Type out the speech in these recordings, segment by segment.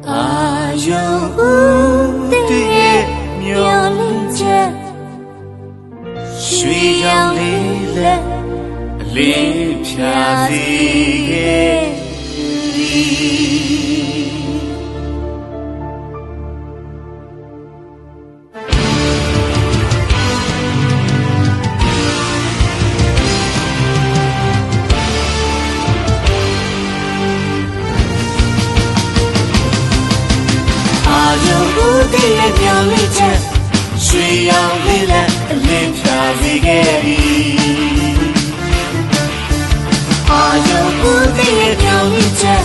အာယုတည်းရဲ့မျောလင်းချက်ရွှေရောင်လေးလက်အလေးဖြာစီရဲ့တည်းရဲ့မျောလင်းချက်ရွှေရောင်လေးလက်အလင်းဖြာစီခဲ့ပြီအာယုတည်းရဲ့မျောလင်းချက်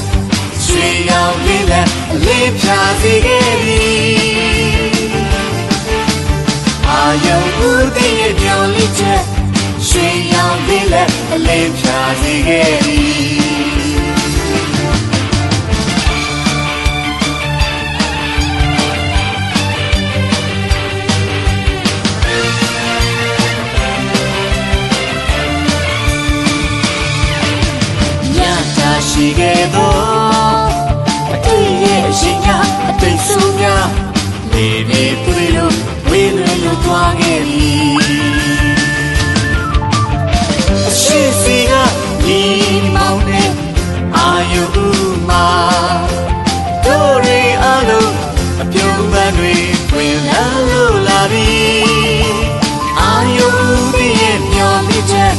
ရွှေရောင်လေးလက်အလင်းဖြာစီခဲ့ပြီအာယုတည်းရဲ့မျောလင်းချက်ရွှေရောင်လေးလက်အလင်းဖြာစီခဲ့ပြီရှိခဲ့သောအတိတ်ရဲ့အရှိန်များအသိဆုံးများနေနေတွေ့လို့ဝေးလွယ်လို့သွားခဲ့ပြီအရှိစီကဒီမောင်းနဲ့အာယုမှာတို့တွေအလုံးအပြုံးပန်းတွေဝင်လာလို့လာပြီအာယုရဲ့မျောမိချက်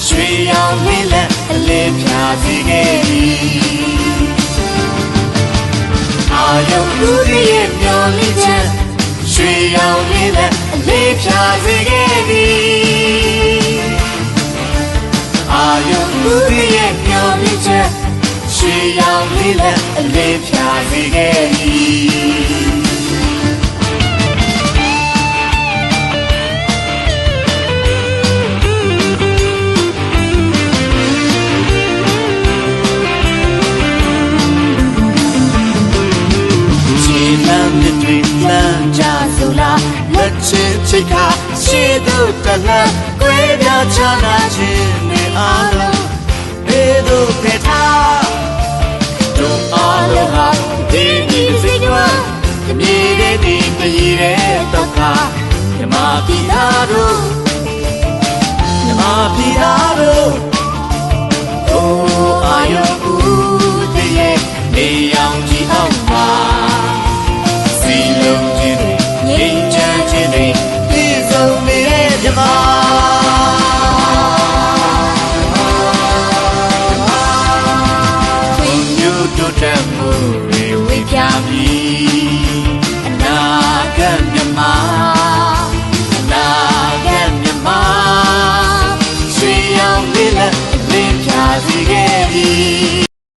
ရွှေရောင်လေးလက်အလေးဖြာစီခဲ့ပြီအာယုရဲ့မျောလင်းချက်ရွှေရောင်လေးလက်အလေးဖြာစီခဲ့ပြီအာယုရဲ့မျောလင်းချက်ရွှေရောင်လေးလက်အလေးဖြာစီခဲ့ပြီလမ်းကြဆိုလားလက်ချင်းချိတ်ခါရှေ့သို့တလန်းကွဲပြားချနာခြင်းနဲ့အားလုံးဘေးသို့ဖယ်ထားတို့အားလုံးဟာဒီစိတ်ကတမီးတဲ့ဒီမရည်တဲ့တော့ကမြမပြည်သားတို့မြမပြည်သားတို့ဟိုအာယုတည်းရဲ့နေအောင်ကြည့်အောင်ပါစီလုံးခြင်းတွေငြိမ်းချမ်းခြင်းတွေပြည့်စုံနေတဲ့မြမဖွံ့ဖြိုးတိုးတက်မှု